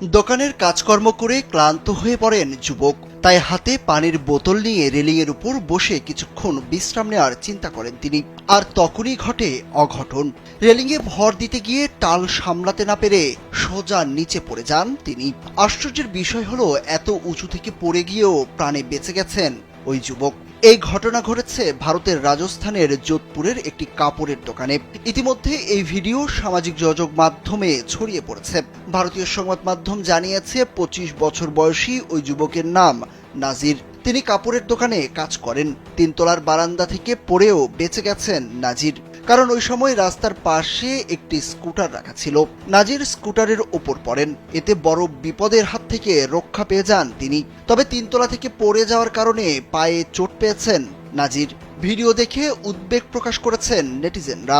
দোকানের কাজকর্ম করে ক্লান্ত হয়ে পড়েন যুবক, তাই হাতে পানির বোতল নিয়ে রেলিংয়ের উপর বসে কিছুক্ষণ বিশ্রাম নেওয়ার চিন্তা করেন তিনি। আর তখনই ঘটে অঘটন। রেলিংয়ে ভর দিতে গিয়ে টাল সামলাতে না পেরে সোজা নিচে পড়ে যান তিনি। আশ্চর্যের বিষয় হলো, এত উঁচু থেকে পড়ে গিয়েও প্রাণে বেঁচে গেছেন ওই যুবক। এই ঘটনা ঘটেছে ভারতের রাজস্থানের যোধপুরের একটি কাপড়ের দোকানে। ইতিমধ্যে এই ভিডিও সামাজিক যোগাযোগ মাধ্যমে ছড়িয়ে পড়েছে। ভারতীয় সংবাদ মাধ্যম জানিয়েছে, 25 বছর বয়সী ওই যুবকের নাম নাজির। তিনি কাপড়ের দোকানে কাজ করেন। 3 তলার বারান্দা থেকে পড়েও বেঁচে গেছেন নাজির, কারণ ওই সময় রাস্তার পাশে একটি স্কুটার রাখা ছিল। নাজির স্কুটারের ওপর পড়েন, এতে বড় বিপদের হাত থেকে রক্ষা পেয়ে যান তিনি। তবে 3 তলা থেকে পড়ে যাওয়ার কারণে পায়ে চোট পেয়েছেন নাজির। ভিডিও দেখে উদ্বেগ প্রকাশ করেছেন নেটিজেনরা।